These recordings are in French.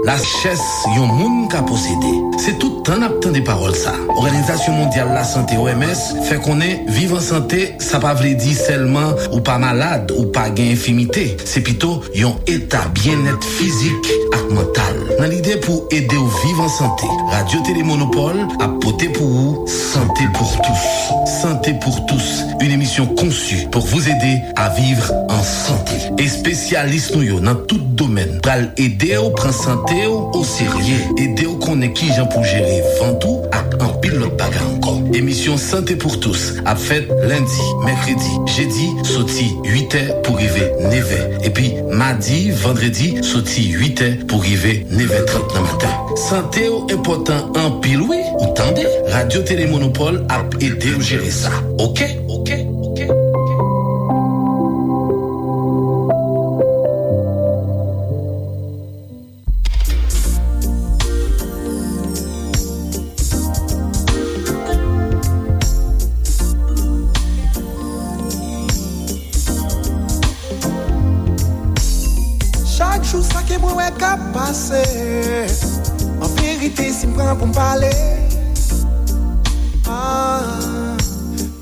La chaise, yon moun ka possédé. C'est tout temps n'aptan des paroles ça. Organisation mondiale la santé OMS fait qu'on est vivre en santé, ça pas veut dire seulement ou pas malade ou pas gain infimité. C'est plutôt yon état bien-être physique et mental. Dans l'idée pour aider ou vivre en santé, Radio Télé Monopole a poté pour vous Santé pour tous. Santé pour tous, une émission conçue pour vous aider à vivre en santé. Et spécialistes nous yo dans tout domaine pour aider ou prendre santé au sérieux, aider ou connaître qui j'en pour gérer ventou ak un pilote bagarre encore. Émission Santé pour tous a fait lundi, mercredi, jeudi, sorti 8h pour arriver 9h. Et puis mardi, vendredi, sorti 8h pour arriver 9h30 dans le matin. Santé ou important en pile oui, ou tendez, Radio Télé Monopole a aidé à gérer ça. OK? En vérité, si me prend pour me parler,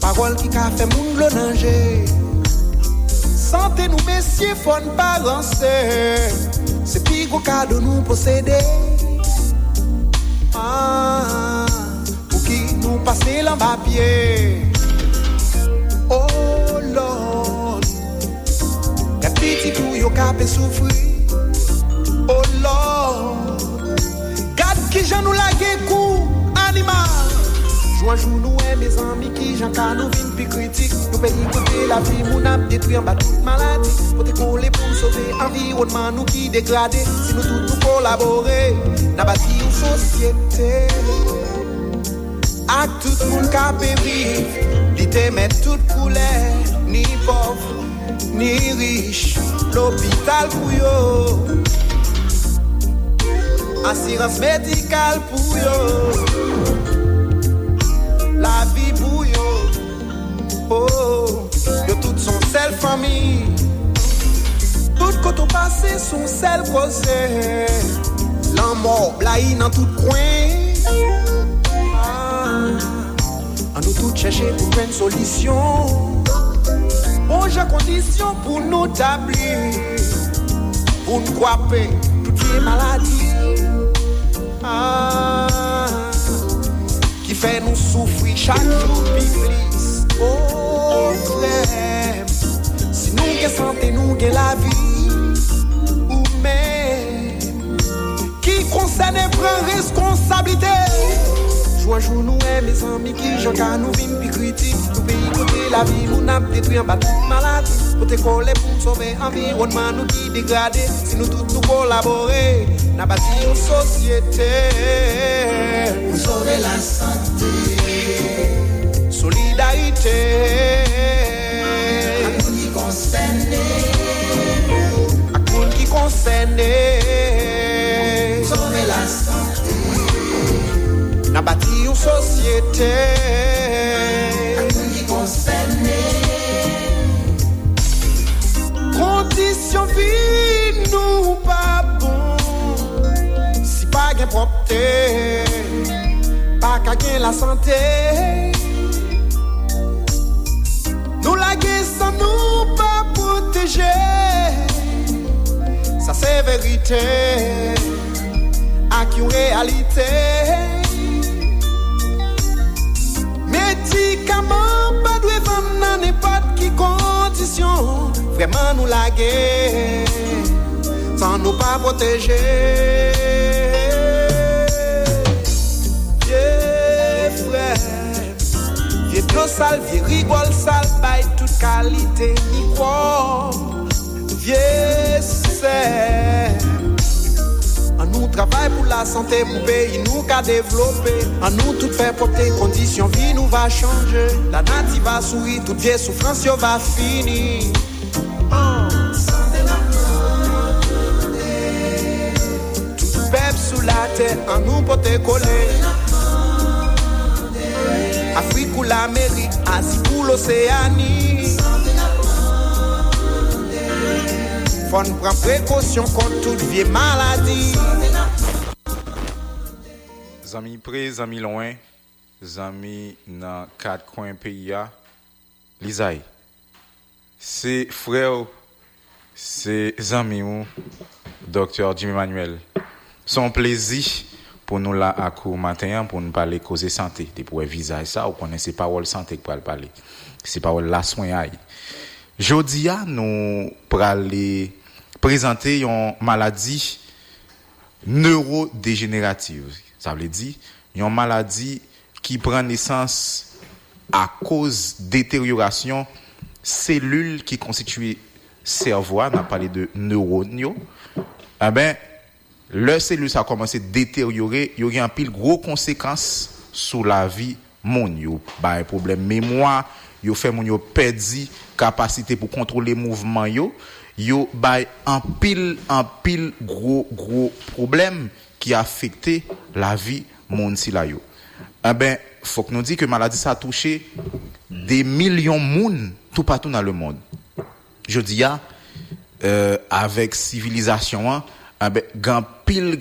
parole qui a fait moun blonanger. Santé nous messieurs, faut ne pas lancer. C'est plus gros cadeau nous posséder. Pour qui nous passer l'en-bas-pied. Oh Lord, y'a petit tout yo capé souffrir. Oh Lord, garde qui j'en nous lagué coup animal. Joie jour nous et mes amis qui j'en car nous vin plus critique. Nous pays côté la vie mon ap détruit en bas toute maladie. Pour te coller pour sauver environnement nous qui dégradé. Si nous tous nous collaborer, n'a bâti une société. A tout le monde qui péri, dit te mettre toute couleur, ni pauvre, ni riche, l'hôpital pour yo. Assurance médicale pour yo, la vie pour yo, oh, yo toute son seule famille, tout côté passé son seul causé, la mort blaye dans tout coin, à nous tous chercher pour une solution, bon j'ai condition pour nous établir, pour nous croiser toutes les maladies. Qui fait nous souffrir chaque jour plus. Oh frère, si nous que santé nous que la vie, ou même qui concerne et prend responsabilité. Joie jour nous et mes amis qui j'en car nous vîmes plus critiques. Nous pays côté la vie nous n'a détruit en bas toute maladie. Pour te coller pour sauver environnement nous qui dégradé. Si nous tous nous collaborer, n'a bâti une société. Pour sauver la santé, solidarité. À tout qui concerne, à tout qui concerne. Sauver la santé, n'a bâti une société. À tout qui concerne. Condition vie nous pas bon. Si pas gain propreté, pas qu'à gain la santé. Nous la gain sans nous pas protéger. Ça c'est vérité, à qui une réalité. Médicaments pas doivent vendre dans n'importe qui condition. Vraiment nous laguer, sans nous pas protéger. Vieux frère, vieux trop sale, vieux rigole sale, bail toute qualité, ni quoi. Vieux sœur, en nous travail pour la santé, pour pays nous qu'a développé. En nous tout faire pour tes conditions, vie nous va changer. La nature va sourire, toute vieille souffrance yo va finir. Sous la terre, en nous pour te coller. Afrique ou l'Amérique, Asie ou l'Océanie. Faut nous prendre précaution contre toute vieille maladie. Amis près, amis loin, amis dans quatre coins pays a, Lisaï. C'est frère, c'est amis ou docteur Jimmy Manuel. Son plaisir pour nous là à court matin pour nous parler cause santé, de pour visage ça ou connaissez parole santé pour parler. C'est parole la soin aïe. Jodia nous pour aller présenter une maladie neurodégénérative. Ça veut dire une maladie qui prend naissance à cause détérioration cellules qui constituent cerveau, on a parlé de neurones. Eh ben leur cellule ça a commencé à détériorer, il y a un pile gros conséquences sur la vie monde yo, ba problème mémoire, yo fait mon yo perdu capacité pour contrôler mouvement yo ba un pile gros problème qui a affecté la vie monde si la yo. Eh ben faut que nous dit que maladie ça a touché des millions de monde tout partout dans le monde. Je dis avec civilisation grand pile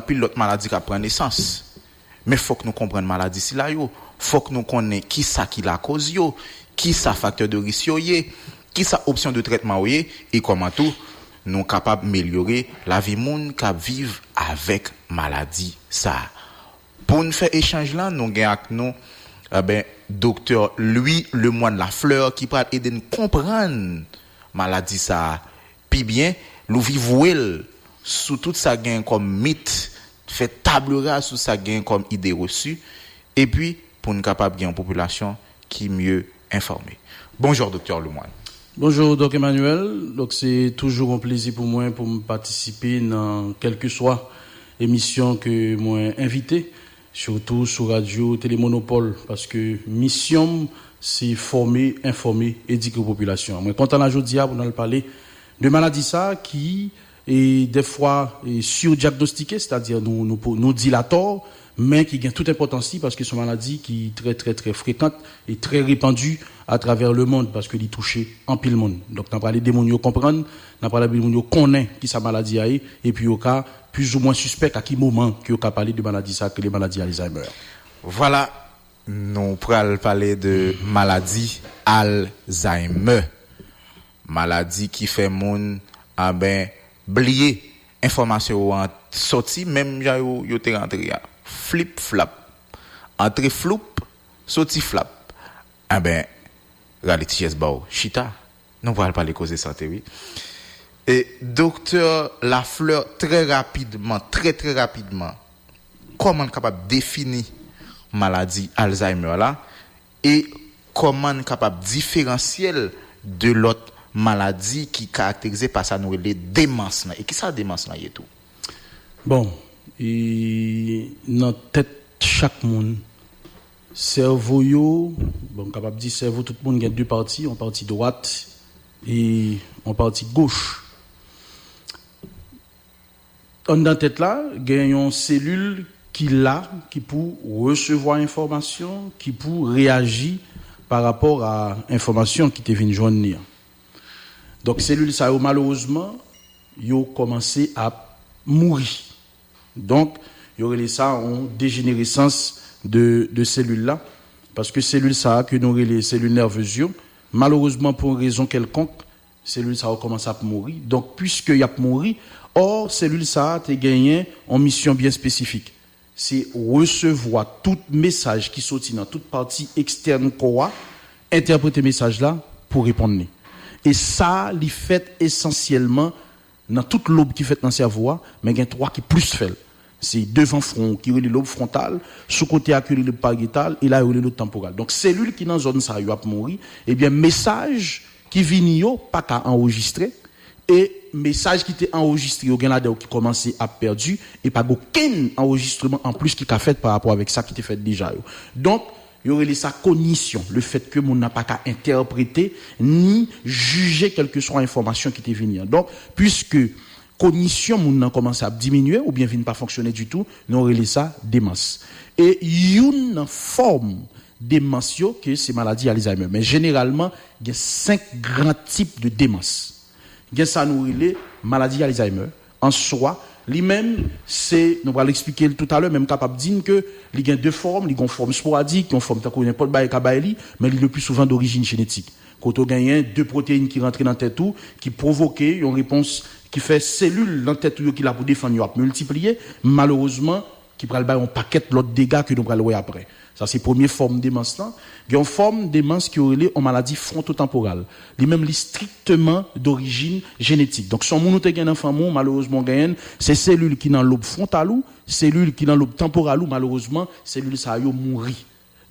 l'autre maladie qui prend naissance. Mais faut que nous comprenions maladie si là yo, faut que nous connaissions qui ça qui la cause yo, qui ça facteur de risque yo, qui ça option de traitement yo et comment tout nous capable améliorer la vie monde qui vivent avec maladie ça. Pour nous faire échange là, nous gagne avec nous docteur Louis Lemoine Lafleur qui peut aider nous comprendre maladie ça puis bien nous vivre sous tout ça gain comme mythe fait table rase sous ça gain comme idée reçue et puis pour nous capable gain une population qui mieux informée. Bonjour docteur Lemoine. Bonjour docteur Emmanuel. Donc c'est toujours un plaisir pour moi pour me participer dans quelle que soit émission que moi invité, surtout sur radio Télémonopole parce que mission c'est former, informer, éduquer la population. Moi content aujourd'hui pour nous parler de maladie ça qui est des fois surdiagnostiquée, c'est-à-dire nous dilatoire mais qui gagne toute importance parce que c'est une maladie qui est très très très fréquente et très répandue à travers le monde parce que il touche en pile monde. Donc on parler des monde comprendre, on parler des monde connaît qui sa maladie a et puis au cas plus ou moins suspect à qui moment que on parler de maladie ça que les maladies Alzheimer. Voilà, nous pourrons parler de maladie Alzheimer. Maladie qui fait monde oublier information en sorti même yo te rentré flip flap entrée floup sorti flap réalité bao chita nous va parler cause santé oui et docteur Lafleur très rapidement comment capable définir maladie Alzheimer là et comment capable différencier de l'autre maladie qui caractérisée par ça nous les démence et qui ça démence là et tout bon et dans tête chaque monde cerveau yo bon capable dire cerveau tout le monde a deux parties une partie droite et une partie gauche dans tête là gagne une cellule qui pour recevoir information qui pour réagir par rapport à information qui te vient joindre. Donc cellules ça malheureusement yo commencé à mourir. Donc il y aurait ça en dégénérescence de cellules là parce que cellules ça que nous les cellules nerveuses malheureusement pour une raison quelconque cellules ça commence à mourir. Donc puisque y a mourir or cellules ça te gagné en mission bien spécifique. C'est recevoir tout message qui sorti dans toute partie externe corps interpréter message là pour répondre. Et ça, il fait essentiellement dans toute lobe qui fait dans le cerveau, mais il y a trois qui plus fait. C'est devant front, qui est le lobe frontal, sous côté qui est le parietal, et là, il est le temporal. Donc, cellule qui dans la zone ça, il va mourir, eh bien, message qui vient, pas qu'à enregistrer, et message qui était enregistré, il y a qui commençait à perdre, et pas aucun enregistrement en plus qui a fait par rapport avec ça qui était fait déjà. Donc, il y aurait sa cognition, le fait que mon n'a pas qu'à interpréter ni juger quelle que soit l'information qui était venue. Donc, puisque cognition mon n'a commencé à diminuer ou bien vient pas fonctionner du tout, nous aurait ça démence. Et une forme démence que c'est maladie Alzheimer. Mais généralement, il y a 5 grands types de démence. Il y a ça nous relève maladie Alzheimer. En soi, lui-même, c'est, nous allons l'expliquer tout à l'heure, même capable de dire que il y a deux formes, il y a une forme sporadique, une forme qu'on n'importe quoi kabaili, mais il est le plus souvent d'origine génétique. Quand on gagne deux protéines qui rentrent dans la tête tout, qui provoquent une réponse qui fait cellule dans la tête tout qui l'a pour défendre, à multiplier, malheureusement, qui prend un paquet l'autre dégâts que nous allons voir après. Ça, c'est la première forme de démence là. Il y a une forme de démence qui est reliée aux maladies frontotemporales. Lui-même, est strictement d'origine génétique. Donc, si on a un enfant, malheureusement, c'est cellules qui dans le lobe frontal ou, cellules qui dans le lobe temporal ou, malheureusement, cellules ça y mourir.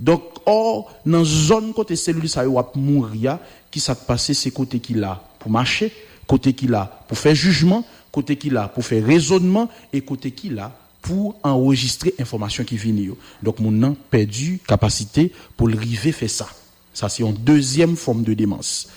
Donc, or, dans zone côté cellules ça y mourir, qui s'est passé, c'est côté qu'il a pour marcher, côté qu'il a pour faire jugement, côté qu'il a pour faire raisonnement, et côté qu'il a pour enregistrer information qui vient. Donc, mon a perdu capacité pour le river faire ça. Ça, c'est une deuxième forme de démence.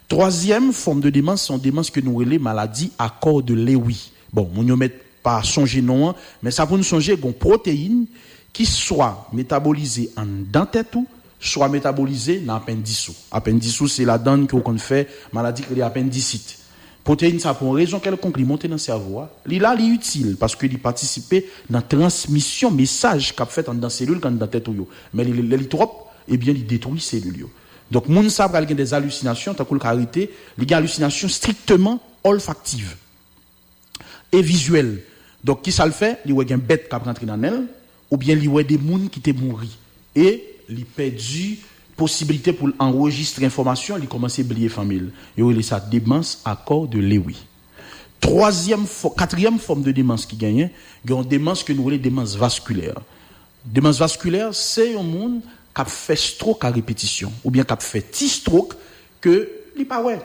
Troisième forme de démence, c'est une démence que nous relèvons maladie à corps de Lewy. Bon, mon ne met pas songer non, mais ça pour nous songer une protéine qui soit métabolisée en dentette ou soit métabolisée dans l'appendicite. L'appendicite, c'est la dent qu'on fait maladie qui est appendicite. Protéine, ça pour une raison quelconque, il monte dans le cerveau. Il est utile parce qu'il participe dans la transmission message qu'a fait dans la cellule quand dans la tête. Mais il est trop, eh bien, il détruit les cellules. Donc, moun sa pral gen des hallucinations, tant qu'on carité, il y a hallucinations strictement olfactives et visuelles. Donc, qui ça le fait? Il y a une bête qui a rentré dans elle, ou bien il y a des moun qui te mouri. Et, il perdu possibilité pour enregistrer l'information, il commence à oublier famille. Il y a sa démence à corps de Lewy. Quatrième forme de démence qui gagne, il y a une démence que nous appelons démence vasculaire. Démence vasculaire, c'est un monde qui a fait stroke à répétition, ou bien qui a fait petit stroke, que il n'est pas ouais.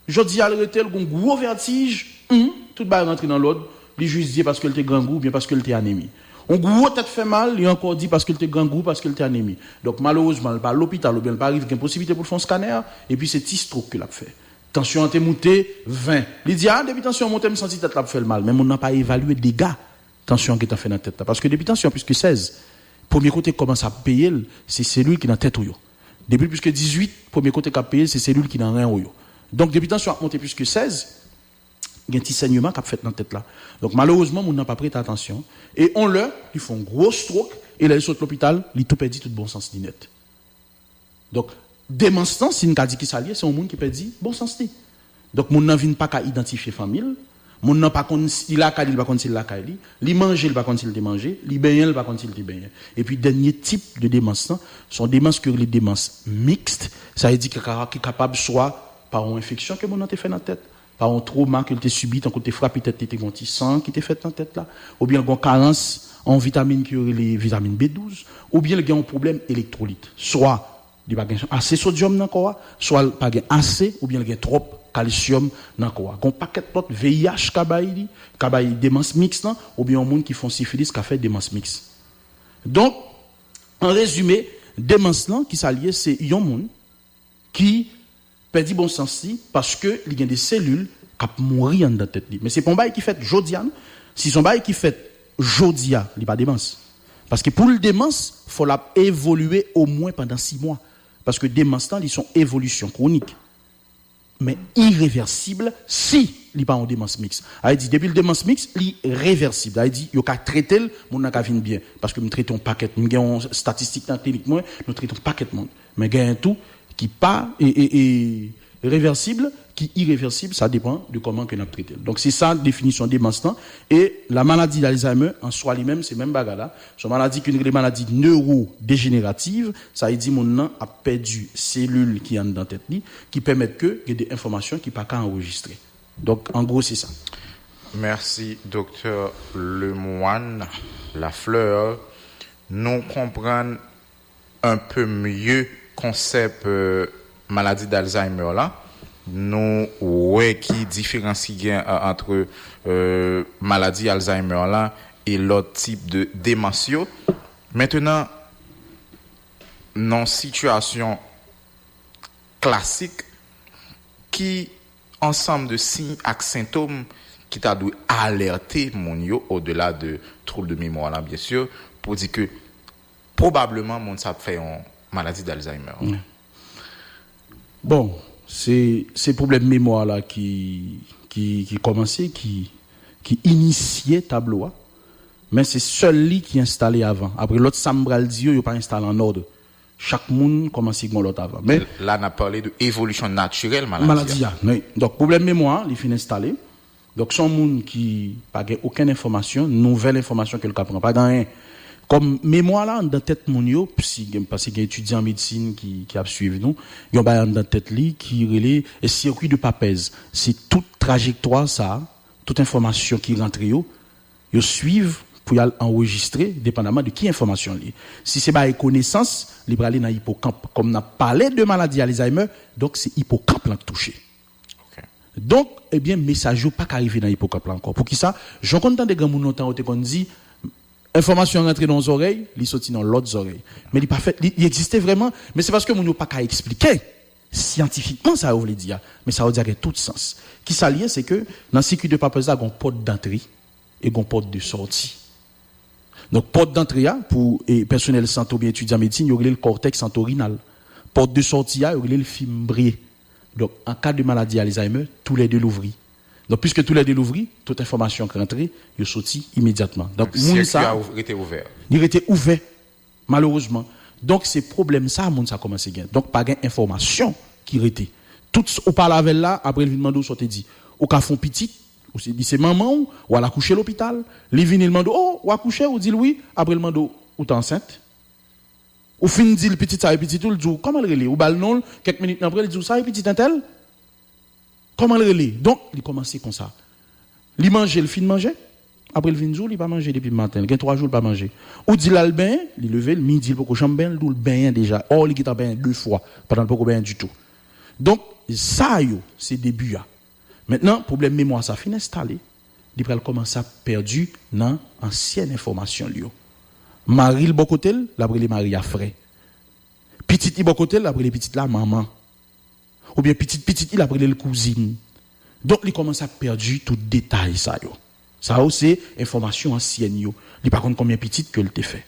Je dis à l'arrêter, il y a un gros vertige, tout va rentrer dans l'ordre, il juste dit parce qu'il était grand goût, ou bien parce qu'il était anémie. On gros tête fait mal, il a encore dit parce qu'il était grand goût, parce qu'il était anémie. Donc malheureusement, il pas à l'hôpital, ou bien il pas arrive qu'il y a une possibilité pour faire un scanner, et puis c'est petit stroke qu'il a fait. Tension a été montée 20. Il dit depuis tension montée, me senti tête là fait le mal, mais on n'a pas évalué des dégâts tension qui t'a fait dans la tête là, parce que depuis tension plus que 16. Premier côté commence à payer, c'est cellules qui dans tête ou yo. Depuis plus que 18, premier côté qui a payé, c'est cellules qui dans rien ou yo. Donc depuis tension a monté plus que 16, il y a un petit saignement qui a fait dans la tête là. Donc malheureusement, on n'a pas prêté attention. Et on leur, ils font un gros stroke, et là, ils sortent de l'hôpital, ils tout perdu tout bon sens net. Donc, démence, si on a dit qui s'allie, c'est un monde qui perd bon sens. Donc, on n'a pas qu'à identifier famille, on n'a pas qu'on il a il va qu'on il a il mange il va qu'on il manger, il baigner il va qu'on il baigner. Et puis dernier type de démence sont démences que les démences mixtes, ça veut dire qui est capable soit par une infection que mon a fait dans la tête, par un trauma que tu subi tant que tu frappé tête tu un petit sang qui t'est fait dans la tête là, ou bien une carence en vitamines qui les vitamines B12, ou bien il y a un problème électrolyte, soit il n'y a pas assez sodium dans le corps, soit il n'y a pas assez, ou bien il y a trop calcium dans le corps. Un paquet d'autres VIH kabaï démence mixte, ou bien un monde qui font syphilis qui a fait démence mixte. Donc, en résumé, démence qui s'allie, c'est un monde qui perd bon sens parce que il y a des cellules qui mourent dans la tête. Mais c'est pas un bail qui fait jodian. Si son bail qui fait jodia, il n'y a pas démence. Parce que pour le démence, il faut la évoluer au moins pendant 6 mois. Parce que démence, ils sont évolution chronique. Mais irréversible si il n'y a pas un démence mixte. Il dit, depuis le démence mixte, il est réversible. Il dit, il y a traiter le monde n'a qu'à venir bien. Parce que nous traitons un paquet, nous avons une statistique dans la clinique, nous traitons un paquet de monde. Mais il y a un tout qui pas est réversible, qui est irréversible, ça dépend de comment que nous traitons. Donc c'est ça la définition des démence. Et la maladie d'Alzheimer, en soi lui-même, c'est même bagarre là. C'est une maladie qui est une maladie neurodégénérative, ça veut dire mon nom a perdu cellules qui sont dans la tête, qui permettent que il y ait des informations qui ne sont pas enregistrées. Donc en gros c'est ça. Merci docteur Lemoine Lafleur. Nous comprenons un peu mieux concept maladie d'Alzheimer là. Nous ouais qui différencie entre maladie Alzheimer là et l'autre type de démence. Maintenant, dans situation classique, qui ensemble de signes et symptômes qui t'a dû alerter mon yo au-delà de troubles de mémoire là bien sûr pour dire que probablement mon ça fait une maladie d'Alzheimer. Bon, c'est problème mémoire là qui commençait qui qui initiait tableau, mais c'est seul lui qui est installé avant. Après l'autre Sambral dit il pas installé en ordre. Chaque monde commence à l'autre avant. Mais là on a parlé de évolution naturelle maladie. Oui. Donc problème mémoire, il finit installé. Donc son monde qui pas aucune information, nouvelle information que le prend pas rien. Comme mémoire là dans tête mon yo parce qu'il y a étudiant en médecine qui a suivi nous, il y a dans tête li qui relait et circuit de Papez. C'est toute trajectoire ça, toute information qui rentre yo suivent pour y enregistrer dépendamment de qui information li. Si c'est pas connaissance, li aller dans hippocampe. Comme on a parlé de maladie Alzheimer, donc c'est hippocampe là touché. Okay. Donc eh bien message yo pas arriver dans hippocampe là encore. Pour qui ça, j'en content des grands moun longtemps qu'on dit information rentrée dans les oreilles, li sorti dans l'autre oreille. Mais il pas fait, il existait vraiment, mais c'est parce que moun yo pas expliquer scientifiquement ça veut dire, mais ça veut dire que tout sens. Qui ça lié c'est que dans circuit de Papez là, on porte d'entrée et on porte de sortie. Donc, porte d'entrée, pour personnel santé ou bien étudiant en médecine, il y aurait le cortex entorhinal. Porte de sortie, il y aurait le fibré. Donc, en cas de maladie Alzheimer, tous les deux l'ouvrir. Donc, puisque tous les deux l'ouvrir, toute information qui rentre, il sortit immédiatement. Donc, ça était ouvert. Il était ouvert, malheureusement. Donc, ces problèmes, ça, moun ça commence à gagner. Donc, pas gain information qui était. Tout, on parle avec là, après le demande, on dit, au cas font petit, ou c'est maman ou à la coucher à l'hôpital, les vient il demande ou à coucher ou dit oui, après le demande ou t'es enceinte. Ou fin dit le petit ça et petit tout le dit comment le relé ou bal non quelques minutes après il dit ça et petit un tel. Comment le relé? Donc il commence comme ça. Il mange le fin manger, après le 20 jours, il pas manger depuis le matin, il a 3 jours il pas manger. Ou dit là le bain, il lever le midi il pas chambre bain, le bain déjà. Or il a bain 2 fois, pendant pas bain du tout. Donc ça yo, c'est début là. Maintenant, problème mémoire, ça finit installé. Il va commencer à perdre dans ancienne information. Marie le bon côté, la brûlé Marie à frère. Petit le bon côté, la brûlé petite la maman. Ou bien petit il a brûlé le cousine. Donc il commence à perdre tout détail ça yo. Ça c'est information ancienne yo. Il par contre combien petite que le t'ai fait.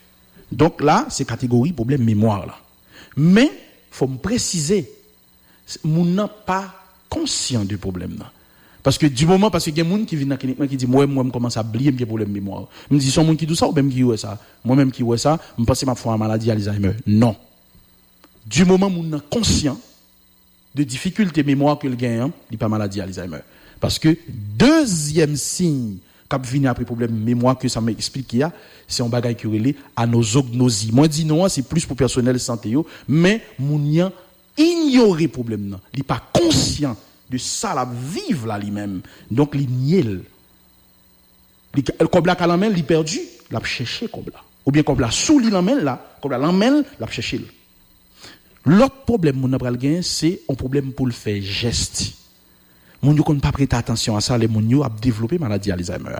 Donc là, c'est catégorie problème mémoire là. Mais faut me préciser, mon n'a pas conscient du problème là. Parce que du moment, parce qu'il y a des gens qui viennent dans la clinique qui disent, moi, je commence à oublier mes problèmes de mémoire. Je me dis, son monde qui dit ça ou même qui voit ça? Moi-même qui vois ça, je pense que je vais faire une maladie Alzheimer. Non. Du moment où on est conscient de difficultés de mémoire que le gagne, il n'y a pas maladie Alzheimer. Parce que deuxième signe, quand vient après problème de mémoire que ça m'explique qu'il y a, c'est un bagage qui est relié à nos ognosie. Moi, je dis non, c'est plus pour personnel santé, mais mon y ignorer le problème. Il n'est pas conscient de ça la vivre là lui-même. Donc il niel. Comme la calamel il perdu, l'a chercher comme là. Ou bien comme la sous l'amène là, comme la l'amène l'a chercher. L'autre problème mon a gagner c'est un problème pour le faire geste. Mon yo kon pas prêter attention à ça les mon yo a développé maladie Alzheimer.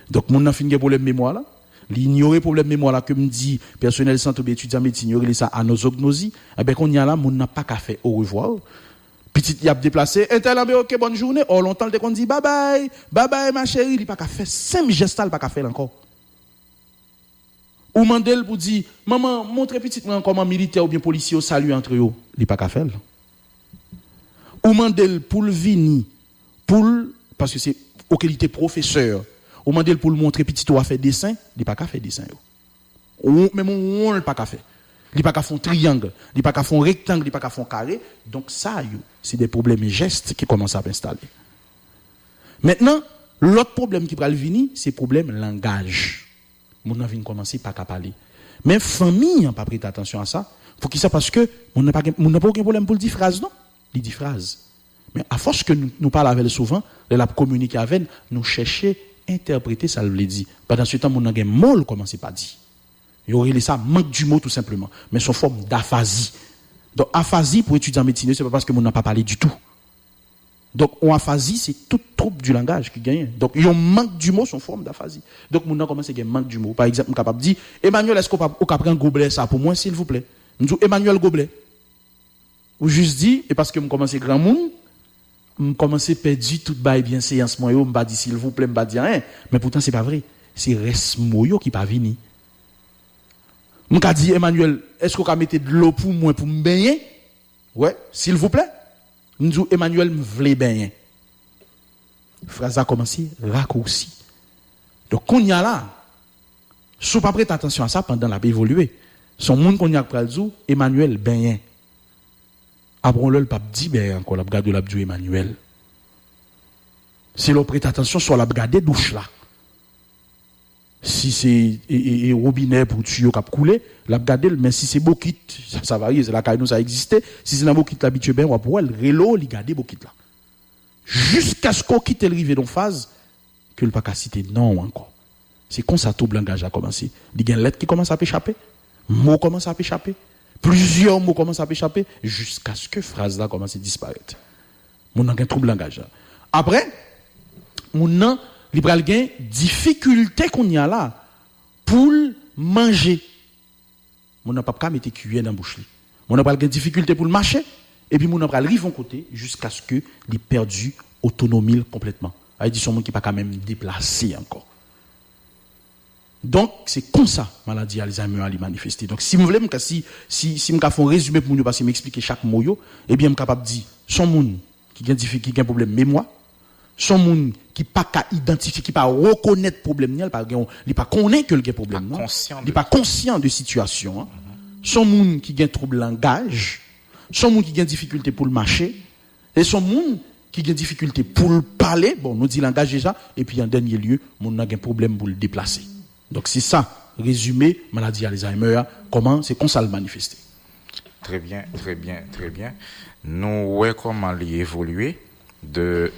Donc mon a fini problème mémoire là. L'ignorer problème mémoire là que me dit personnel santé ou étudiant médecine ignorer ça anosognosie. Eh ben qu'on y a là mon n'a pas qu'à faire au revoir. Petit y a déplacé, un tel OK bonne journée, oh longtemps le qu'on dit bye bye ma chérie, il pas qu'à faire 5 gestes pas qu'à faire encore. Ou mandel pour dire maman montre petitement comment militaire ou bien policier au salut entre eux, il pas qu'à faire. Ou mandel pour le venir pour parce que c'est auquel il était professeur. Ou mandel pour le montrer petit ou à faire dessin, il pas qu'à faire dessin yo. Même on pas qu'à faire. Il pas qu'à faire un triangle, il pas qu'à faire un rectangle, il pas qu'à faire un carré. Donc ça, c'est des problèmes et gestes qui commencent à s'installer. Maintenant, l'autre problème qui va venir, c'est le problème langage. Mon a vient commencer pas qu'à parler. Mais famille n'a pas prêté attention à ça. Faut qu'il ça parce que on n'a pas aucun problème pour le dire phrase non, il dit phrase. Mais à force que nous parlons avec souvent, de la communiquer avec, nous chercher interpréter ça le dit. Pendant ce temps, mon a un mot commencer pas dire. Il y aurait ça manque du mot tout simplement, mais sous forme d'aphasie. Donc aphasie pour étudier en médecine, c'est pas parce que mon n'a pas parlé du tout. Donc en aphasie, c'est toute troupe du langage qui gagne. Donc il y a un manque du mot sous forme d'aphasie. Donc mon a commencé à manque du mot. Par exemple, on capable de dire Emmanuel, est-ce qu'on peut prendre un gobelet ça pour moi s'il vous plaît. Je dis Emmanuel gobelet. Ou juste dit et parce que me commencer grand monde, me commencer perdu toute bail bien séance moi yo, me pas dit s'il vous plaît, me pas dire rien, mais pourtant c'est pas vrai. C'est reste moyo qui pas venir. On a dit, Emmanuel, est-ce qu'on peut mettre de l'eau pour moi pour me baigner? Ouais, s'il vous plaît. On dit, Emmanuel, me voulait baigner. Phrase a commencé, raccourci. Donc qu'on y a là, si pas prêter attention à ça pendant la évoluer, son monde qu'on y a pral dou Emmanuel ben après on le pape dit ben encore la regarder la dou Emmanuel. Si l'on prête attention sur la regarder douche là. Si c'est robinet pour tuyau qui a coulé, la regarder mais si c'est bokit, ça varie, c'est la caille nous ça existait, si c'est dans bokit l'habitué ben on va pouvoir le relo li garder bokit là. Jusqu'à ce qu'on quitte le rive dans phase que le pas qu'à citer non encore. C'est comme ça tout langage a commencé. Il y a une lettre qui commence à échapper, mots commencent à échapper, plusieurs mots commencent à échapper jusqu'à ce que phrase là commence à disparaître. Mon a un trouble langage. Après mon a libral gain difficulté qu'on y a là pour manger. Mon n'a pas mettre cuillère dans bouche li. Mon n'a pas gain difficulté pour le marcher et puis mon n'a pas arrive en côté jusqu'à ce que il perdu autonomie complètement. A dit son monde qui pas quand même déplacé encore. Donc c'est comme ça maladie Alzheimer a manifesté. Donc si vous voulez si me faire un résumé pour nous parce que m'expliquer chaque mot yo, eh bien me capable dire son monde qui a un problème mémoire, son monde qui pas qu'à identifier, qui pas reconnaître problème ni il pas connaît que le problème non, il pas conscient de situation. Hein. Son monde qui a un trouble langage, son monde qui a difficulté pour le marcher et son monde qui a difficulté pour le parler, bon nous dit langage déjà et puis en dernier lieu, monde a un problème pour le déplacer. Donc c'est ça, résumé, maladie Alzheimer, comment c'est qu'on ça le manifester. Très bien. Nous voyons comment il évoluer de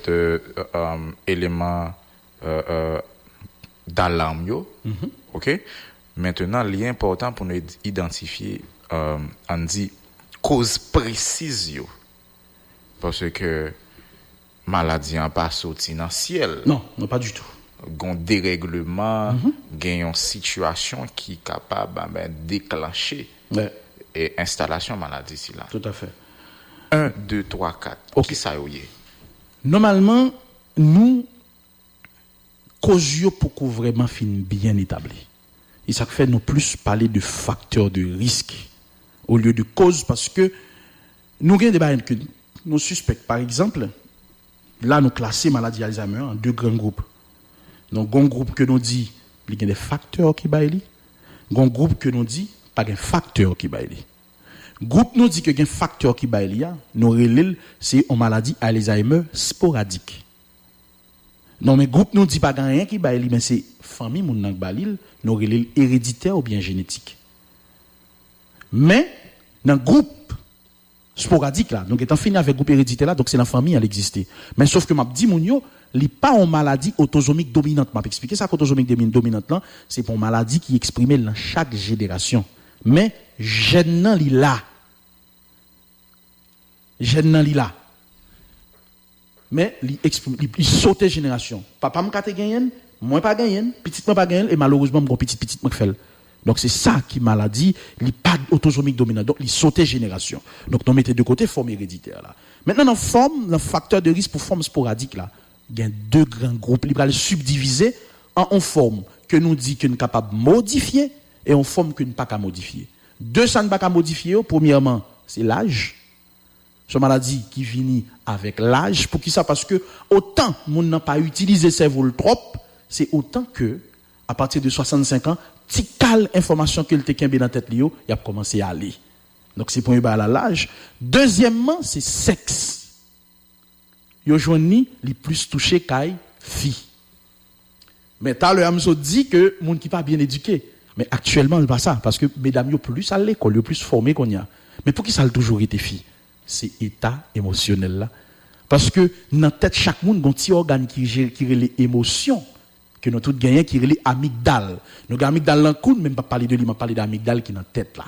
éléments d'alarme yo. OK? Maintenant, l'important pour nous identifier on dit cause précise yo. Parce que maladie en pas sorti dans ciel. Non, pas du tout. Gon dérèglement, une situation qui est capable de déclencher et installation maladie ici là. Tout à fait. 1, 2, 3, 4. OK. Qui ça y est? Normalement, nous, cause pour vraiment fin bien établi. Et ça fait nous plus parler de facteurs de risque au lieu de cause parce que nous avons des débats que nous suspectons. Par exemple, là, nous classons maladie Alzheimer en 2 grands groupes. Donc, un groupe que nous dit, il y a des facteurs qui baillent. Un groupe que nous dit, pas de facteurs qui baillent. Groupe nous dit que y a un facteur qui baillent, nous relève, c'est une maladie Alzheimer sporadique. Non, mais groupe nous dit pas rien qui baillent, mais c'est famille moun nan baillent, nous relève héréditaire ou bien génétique. Mais, dans le groupe sporadique là, donc étant fini avec groupe héréditaire là, donc c'est la famille à l'exister. Mais sauf que m'a dit moun yo, li pas en maladie autosomique dominante. M'a expliqué ça qu'autosomique dominante là, c'est pour une maladie qui est exprimée dans chaque génération. Mais gène nan li là. Gène nan li là. Mais il saute génération. Papa m'a kate gagnen, moi pas gagnen, petit moi pas gagnen et malheureusement mon petit moi fait. Donc c'est ça qui maladie, il pas autosomique dominante. Donc il saute génération. Donc nous mettez de côté forme héréditaire là. Maintenant dans facteur de risque pour forme sporadique là, il y a 2 grands groupes, il va les subdiviser en forme que nous dit que nous capable modifier et en forme que nous pas capable modifier. 2 ça ne pas modifier, premièrement, c'est l'âge. C'est une maladie qui finit avec l'âge. Pour qui ça? Parce que autant moun n'a pas utilisé cerveau trop, c'est autant que, à partir de 65 ans, tikal information qu'il te kembe dans tête liyo, il a commencé à aller. Donc c'est premier à l'âge. Deuxièmement, c'est sexe. Yo jouni li plus touché kay fille. Mais t'as le amso dit que moun qui pas bien éduqué. Mais actuellement, c'est pas ça. Parce que mesdames yo plus à l'école, yo plus formé qu'on y a. Mais pour qui ça a toujours été fille? C'est état émotionnel là. Parce que dans tête chaque monde gon petit organe qui relève émotion que nous tout gagné qui relève amygdale. Nous gars amygdale là coude même pas parler de lui, m'a parler d'amygdale qui dans tête là.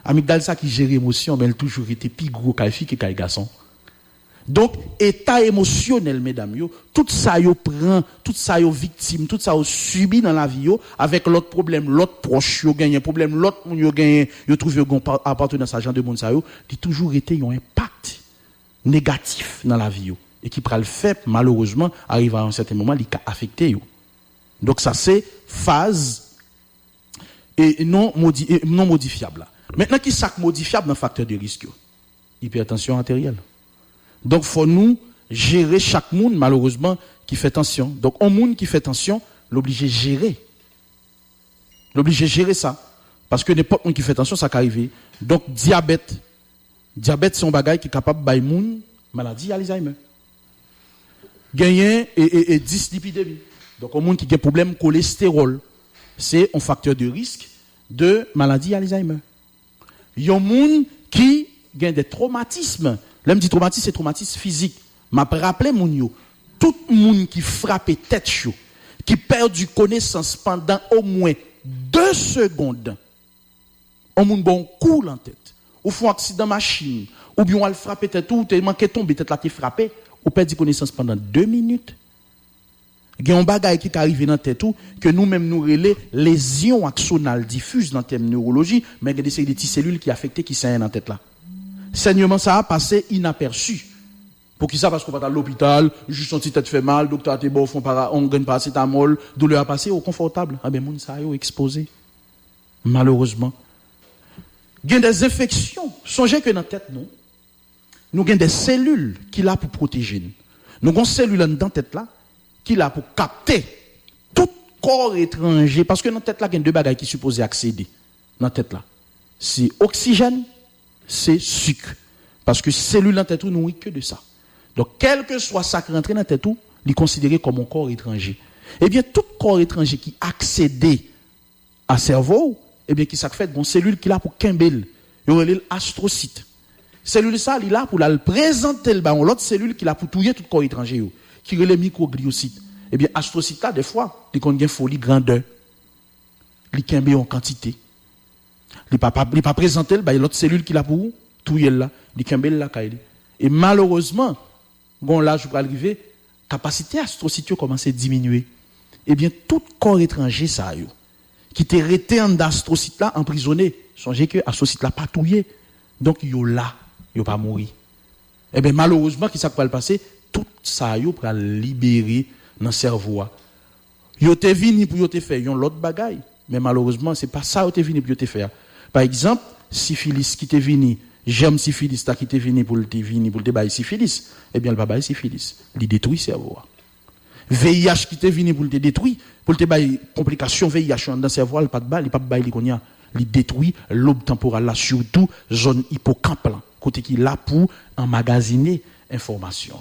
Amygdale ça qui gère émotion, mais elle toujours été plus gros qu'à fille que qu'à garçon. Donc état émotionnel mesdames yo, tout ça yo prend, tout ça yo victime, tout ça yo subi dans la vie yo avec l'autre problème, l'autre proche yo gagne problème, l'autre moun yo gagne, yo trouve yo appartenance à genre de monde ça yo, qui toujours été un impact négatif dans la vie yo et qui pral fait malheureusement arrive à un certain moment il a affecté yo. Donc ça c'est phase et non modifiable. Maintenant qui ça modifiable dans facteur de risque yo? Hypertension artérielle. Donc faut nous gérer chaque monde malheureusement qui fait tension. Donc un monde qui fait tension, l'obligé gérer. L'obligé gérer ça. Parce que n'importe qui fait attention, ça peut arriver. Donc, diabète. Diabète, c'est un bagage qui est capable de faire maladie Alzheimer. Gagner et dyslipidémie. Donc, un monde qui a un problème cholestérol, c'est un facteur de risque de maladie Alzheimer. Il y a un monde qui a des traumatismes. Là, je dis traumatisme, c'est traumatisme physique. M'a rappelé mon yo. Tout le monde qui frappe tête chaud, qui perd du connaissance pendant au moins 2 secondes, on moun bon coup en tête. Ou font accident machine, ou bien on le frappe tête ou t'es manqué tomber tête là t'es frappé, ou perd du connaissance pendant 2 minutes. Il y a un bagage qui arrive dans tête ou que nous-mêmes nous relais lésions axonales diffuses dans termes neurologie, mais il y a des petites cellules qui affectent qui saignent dans tête là. Saignement ça a passé inaperçu. Pour qui ça parce qu'on va à l'hôpital, juste senti tête fait mal, docteur t'es bon on gagne paracétamol, douleur a passé au confortable. Ah ben moun ça yo exposé. Malheureusement. Il y a des infections. Songez que dans la tête, nous avons des cellules qui sont pour protéger nous. Nous avons des cellules dans la tête là, qui sont pour capter tout corps étranger. Parce que dans la tête là, il y a 2 bagages qui sont supposés accéder. Dans la tête là. C'est oxygène, c'est sucre. Parce que les cellules dans la tête, nous n'ont que de ça. Donc, quel que soit ça qui rentre dans la tête, il est considéré comme un corps étranger. Eh bien, tout corps étranger qui accède à cerveau, eh bien, qui ça fait une cellule qui est là pour Kimbel. Il y a l'astrocyte. Cellule ça, il est là pour la présenter l'autre cellule qui est là pour touiller tout corps étranger, qui est les microgliocytes. Eh bien, astrocyte là, des fois, il contient folie grandeur. Il Kimbel en quantité. Il pas présenter l'autre cellule qui est là pour touiller là. Il Kimbel là, et malheureusement, bon là, je vais arriver, capacité astrocyte commence à diminuer. Eh bien, tout corps étranger, ça, qui était resté en astrocyte là, emprisonné, songez que astrocyte là, pas touillé. Donc, yo là, yo pas mourir. Eh bien, malheureusement, qui ça va le passer? Tout ça, yo pour libérer dans le cerveau. Yo te vini pour yo te faire yon l'autre bagaille. Mais malheureusement, c'est pas ça yo te vini pour yo te faire. Par exemple, syphilis qui te vini, germe syphilis qui te vini pour te bailler syphilis, eh bien, le va bailler syphilis. Il détruit le cerveau. VIH qui te vini pour te détruire, pour te bailler complications VIH dans le cerveau, il pas de bail, il pas de bailler il détruit lobe temporale là, surtout zone hippocampe là, côté qui là pour emmagasiner information.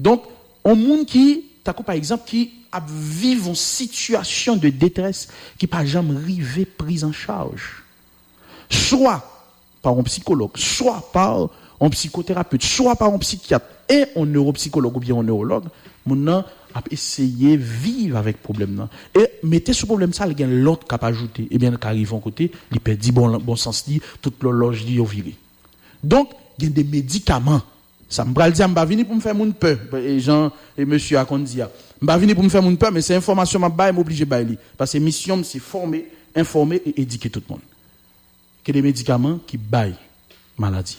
Donc, un monde qui, par exemple, qui a vivre une situation de détresse qui pas jamais arrivé prise en charge. Soit par un psychologue, soit par un psychothérapeute, soit par un psychiatre et un neuropsychologue ou bien un neurologue, mon a essayé de vivre avec ce problème-là. Et mettez ce problème-là, il y a l'autre qui a ajouté. Et bien, quand arrive en côté, il peut dire bon sens, toute l'horloge dit viré. Donc, il y a des médicaments. Ça me va dire, je ne vais pas venir pour me faire mon peur. Et Jean et monsieur a dit, je ne vais pas venir pour me faire mon peur, mais c'est information que je suis obligé de faire. Parce que mission, c'est former, informer et éduquer tout le monde. Que des médicaments qui baillent maladie.